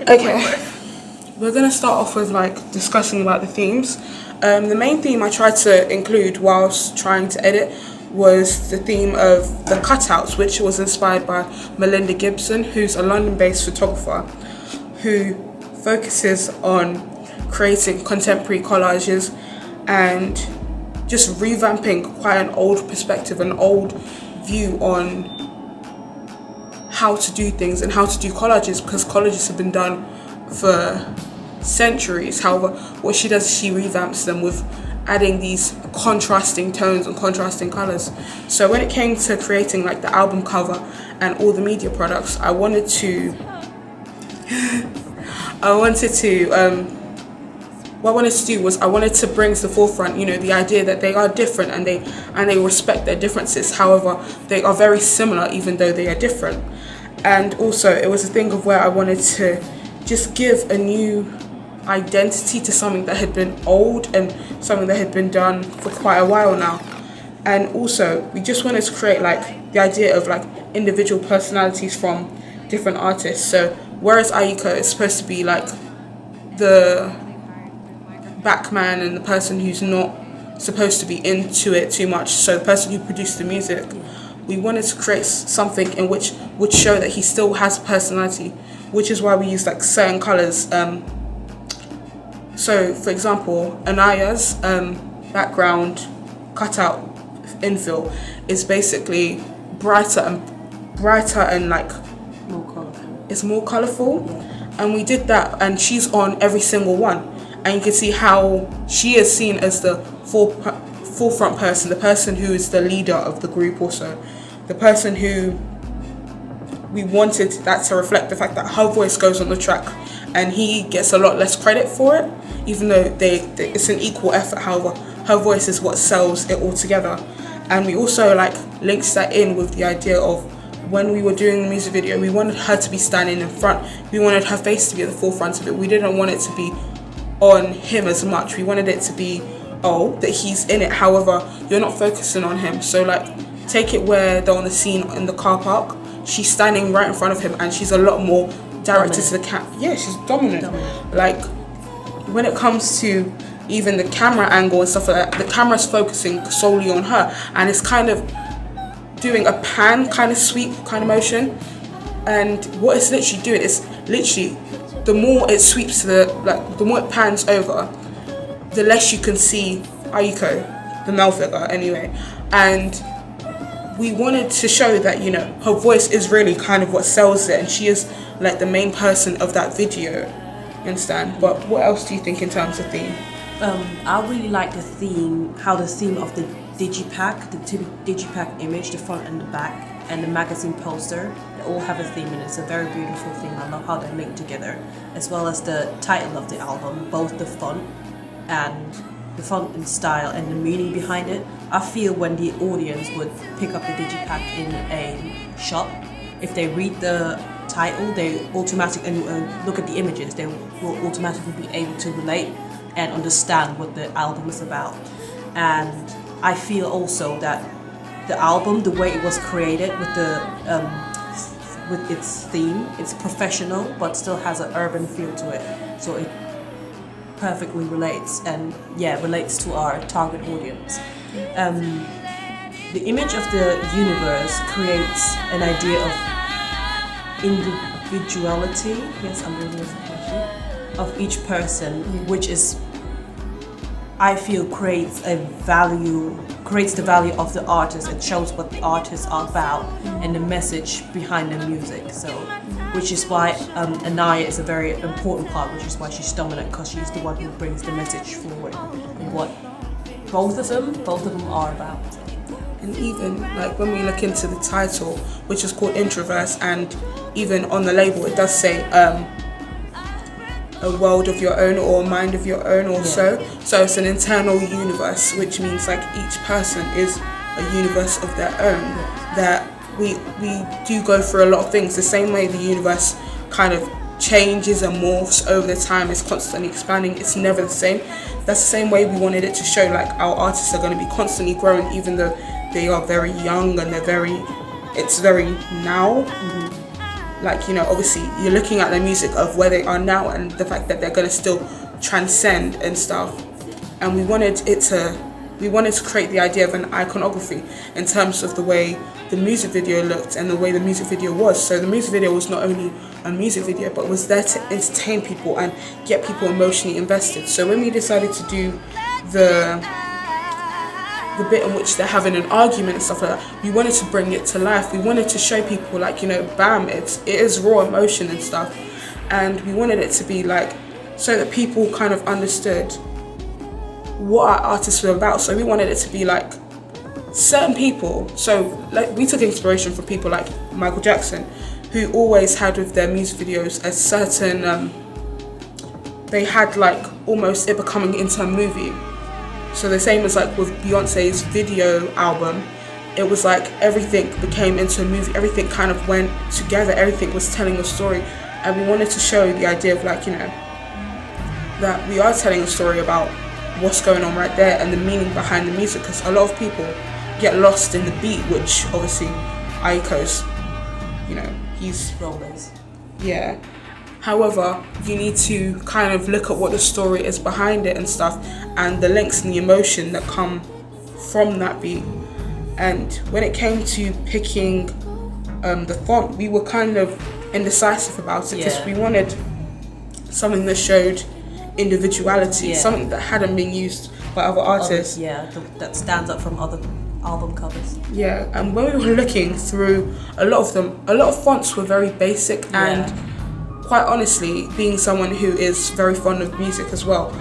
Okay, we're gonna start off with like discussing about the themes. The main theme I tried to include whilst trying to edit was the theme of the cutouts, which was inspired by Melinda Gibson, who's a London-based photographer who focuses on creating contemporary collages and just revamping quite an old perspective, an old view on how to do things and how to do collages, because collages have been done for centuries. However, what she does is she revamps them with adding these contrasting tones and contrasting colors. So when it came to creating like the album cover and all the media products, what I wanted to do was I wanted to bring to the forefront, the idea that they are different and they respect their differences. However, they are very similar even though they are different. And also it was a thing of where I wanted to just give a new identity to something that had been old and something that had been done for quite a while now. And also we just wanted to create like the idea of like individual personalities from different artists. So whereas Aiko is supposed to be like the backman and the person who's not supposed to be into it too much, so the person who produced the music, we wanted to create something in which would show that he still has a personality, which is why we use like certain colors. So for example, Anaya's background cutout infill is basically brighter and like more colorful. It's more colorful, and we did that, and she's on every single one, and you can see how she is seen as the forefront person, the person who is the leader of the group, also the person who we wanted that to reflect the fact that her voice goes on the track and he gets a lot less credit for it, even though it's an equal effort. However, her voice is what sells it all together. And we also like linked that in with the idea of when we were doing the music video, we wanted her to be standing in front. We wanted her face to be at the forefront of it. We didn't want it to be on him as much. We wanted it to be, that he's in it. However, you're not focusing on him. So like, take it where they're on the scene in the car park. She's standing right in front of him and she's a lot more directed to the Yeah, she's dominant. Like, when it comes to even the camera angle and stuff like that, the camera's focusing solely on her, and it's kind of doing a pan kind of sweep kind of motion. And what it's literally doing is literally, the more it sweeps the more it pans over, the less you can see Aiko, the male figure anyway. And we wanted to show that, her voice is really kind of what sells it, and she is like the main person of that video, you understand? But what else do you think in terms of theme? I really like the theme of the digipack, the digipack image, the front and the back, and the magazine poster, they all have a theme, and it's a very beautiful theme. I love how they're linked together, as well as the title of the album, both the font and style and the meaning behind it. I feel when the audience would pick up the digipack in a shop, if they read the title, they automatically look at the images, they will automatically be able to relate and understand what the album is about. And I feel also that the album, the way it was created with its theme, it's professional but still has an urban feel to it. So it perfectly relates to our target audience. The image of the universe creates an idea of individuality. Yes, I'm reading this question. Of each person, which is, I feel, creates the value of the artist. It shows what the artists are about and the message behind the music. So, which is why Anaya is a very important part, which is why she's dominant, because she's the one who brings the message forward and what both of them are about. And even like when we look into the title, which is called Introverse, and even on the label it does say a world of your own or a mind of your own also. So it's an internal universe, which means like each person is a universe of their own. That we do go through a lot of things. The same way the universe kind of changes and morphs over the time, it's constantly expanding, it's never the same. That's the same way we wanted it to show, like our artists are going to be constantly growing, even though they are very young and it's very now. like, you know, obviously you're looking at the music of where they are now and the fact that they're going to still transcend and stuff. And we wanted to create the idea of an iconography in terms of the way the music video looked and the way the music video was. So the music video was not only a music video, but was there to entertain people and get people emotionally invested. So when we decided to do the bit in which they're having an argument and stuff like that, we wanted to bring it to life. We wanted to show people, like, you know, bam, it is raw emotion and stuff. And we wanted it to be like, so that people kind of understood what our artists were about. So we wanted it to be like certain people. So like we took inspiration from people like Michael Jackson, who always had with their music videos a certain, they had like almost it becoming into a movie. So the same as like with Beyonce's video album, it was like everything became into a movie, everything kind of went together, everything was telling a story. And we wanted to show the idea of, like, you know, that we are telling a story about what's going on right there and the meaning behind the music, because a lot of people get lost in the beat, which obviously Aiko's, you know, he's rollers. Yeah. However, you need to kind of look at what the story is behind it and stuff, and the links and the emotion that come from that beat. And when it came to picking the font, we were kind of indecisive about it, because we wanted something that showed individuality, something that hadn't been used by other artists. That stands up from other album covers. Yeah, and when we were looking through a lot of them, a lot of fonts were very basic, and quite honestly, being someone who is very fond of music as well,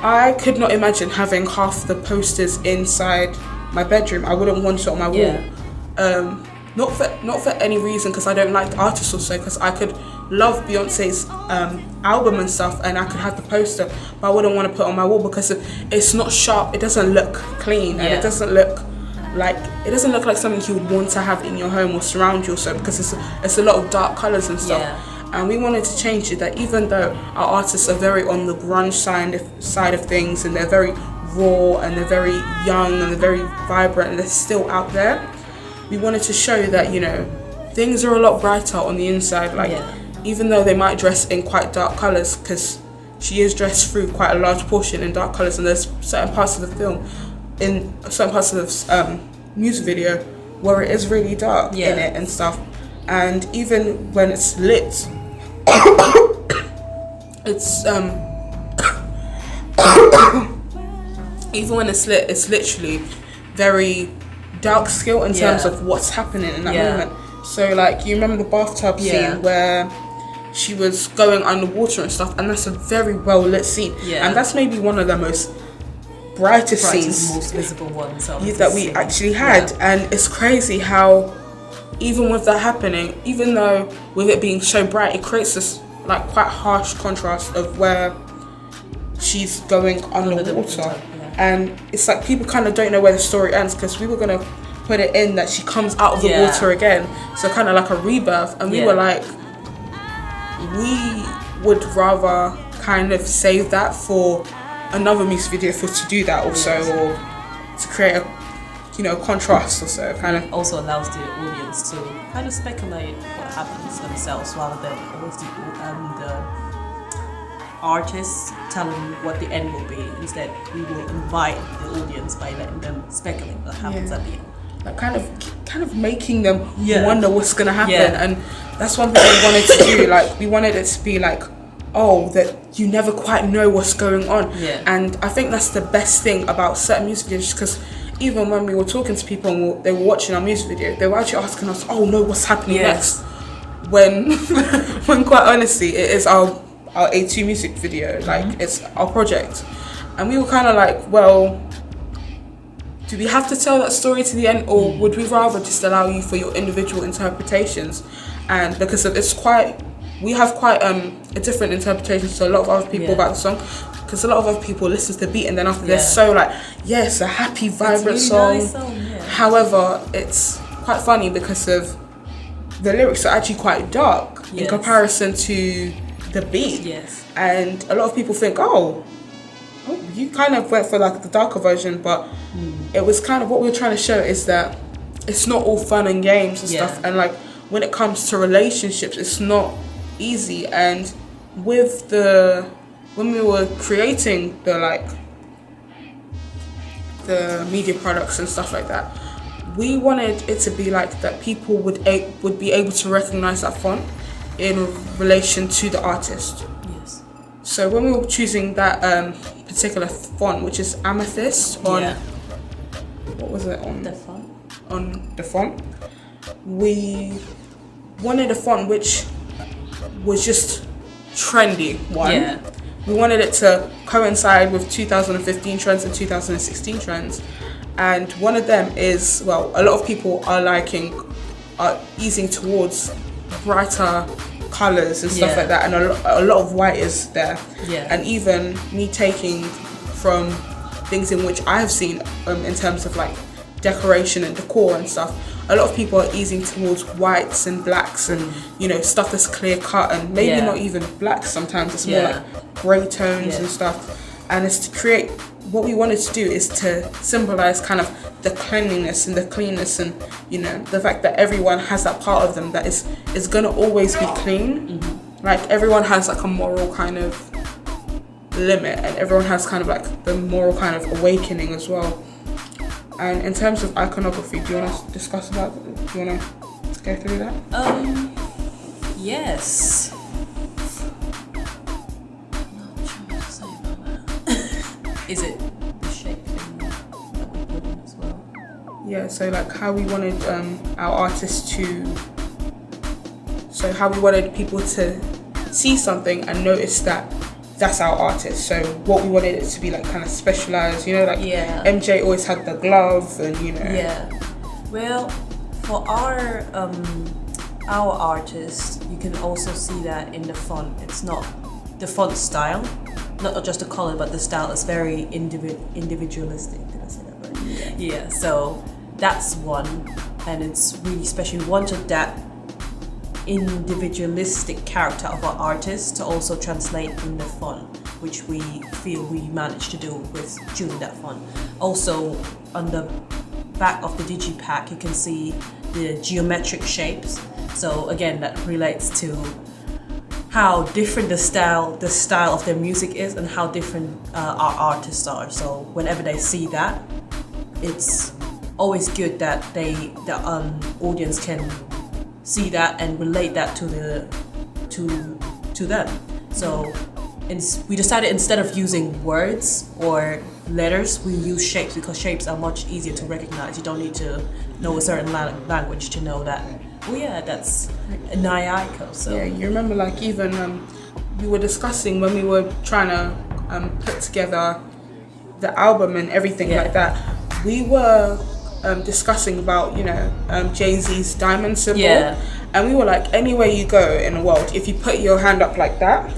I could not imagine having half the posters inside my bedroom. I wouldn't want it on my wall. Not for any reason, because I don't like the artist or so, because I could love Beyonce's album and stuff, and I could have the poster, but I wouldn't want to put it on my wall because it's not sharp, it doesn't look clean, and it doesn't look like something you would want to have in your home or surround you, also because it's a lot of dark colours and stuff. And we wanted to change it, that even though our artists are very on the grunge side of things, and they're very raw and they're very young and they're very vibrant and they're still out there, we wanted to show that, you know, things are a lot brighter on the inside. Like, even though they might dress in quite dark colours, because she is dressed through quite a large portion in dark colours, and there's certain parts of the film, in certain parts of the music video, where it is really dark in it and stuff. And even when it's lit, it's even when it's lit, it's literally very dark scale in terms of what's happening in that moment. So like, you remember the bathtub scene where she was going underwater and stuff, and that's a very well lit scene, and that's maybe one of the most brightest scenes, most visible ones that we actually had. And it's crazy how even with that happening, even though with it being so bright, it creates this like quite harsh contrast of where she's going underwater. And it's like people kind of don't know where the story ends, because we were going to put it in that she comes out of the water again, so kind of like a rebirth. And we were like, we would rather kind of save that for another music video to do that also, or to create a, you know, contrast or so, kind of. Also allows the audience to kind of speculate what happens themselves, rather than always the artists telling what the end will be. Instead, we will invite the audience by letting them speculate what happens at the end. Like kind of making them wonder what's gonna happen. And that's one thing we wanted to do. Like, we wanted it to be like, oh, that you never quite know what's going on. And I think that's the best thing about certain music videos, because even when we were talking to people and they were watching our music video, they were actually asking us, oh no, what's happening next? When quite honestly, it is our A2 music video, like it's our project. And we were kind of like, well, do we have to tell that story to the end, or would we rather just allow you for your individual interpretations? And because we have quite a different interpretation to a lot of other people about the song, because a lot of other people listen to the beat and then after they're so like, it's a happy, vibrant song. Nice song. However, it's quite funny because of the lyrics are actually quite dark in comparison to the beat. And a lot of people think, oh, you kind of went for like the darker version, but it was kind of what we were trying to show is that it's not all fun and games and stuff. And like, when it comes to relationships, it's not easy. And with when we were creating the media products and stuff like that, we wanted it to be like that people would be able to recognize that font in relation to the artist. Yes. So when we were choosing that particular font, which is Amethyst on what was it on the font? On the font, we wanted a font which was just trendy. Yeah. We wanted it to coincide with 2015 trends and 2016 trends. And one of them is, well, a lot of people are easing towards brighter colours and stuff like that. And a lot of white is there. Yeah. And even me taking from things in which I have seen in terms of like decoration and decor and stuff, a lot of people are easing towards whites and blacks and, you know, stuff that's clear cut and maybe not even black sometimes. It's more like grey tones and stuff. And it's to create, what we wanted to do is to symbolize kind of the cleanliness and the cleanness and, you know, the fact that everyone has that part of them that is going to always be clean. Like everyone has like a moral kind of limit and everyone has kind of like the moral kind of awakening as well. And in terms of iconography, do you want to discuss about it? Do you want to go through that? Yes. Not sure what to say about that. Is it the shape thing that we put in as well? Yeah, so like how we wanted our artists how we wanted people to see something and notice that that's our artist. So what we wanted it to be like kind of specialized, you know, like MJ always had the glove and, you know. Yeah. Well, for our artist, you can also see that in the font. It's not the font style, not just the color, but the style is very individualistic. Did I say that right? Yeah. So that's one, and it's really special. We wanted that individualistic character of our artist to also translate in the font, which we feel we managed to do with choosing that font. Also, on the back of the digipack, you can see the geometric shapes. So again, that relates to how different the style of their music is and how different our artists are. So whenever they see that, it's always good that the audience can see that and relate that to them. So we decided instead of using words or letters, we use shapes because shapes are much easier to recognize. You don't need to know a certain language to know that, oh yeah, that's a Nayako. So yeah, you remember like even we were discussing when we were trying to put together the album and everything like that, we were discussing about, you know, Jay-Z's diamond symbol, and we were like, anywhere you go in the world, if you put your hand up like that,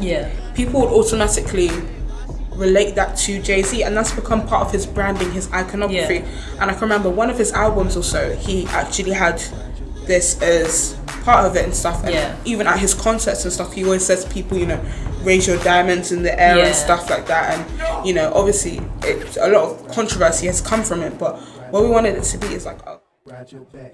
people would automatically relate that to Jay-Z, and that's become part of his branding, his iconography. And I can remember one of his albums also, he actually had this as part of it and stuff, and even at his concerts and stuff, he always says people, you know, raise your diamonds in the air and stuff like that. And, you know, obviously a lot of controversy has come from it, but what we wanted it to be is like, oh, ride your back.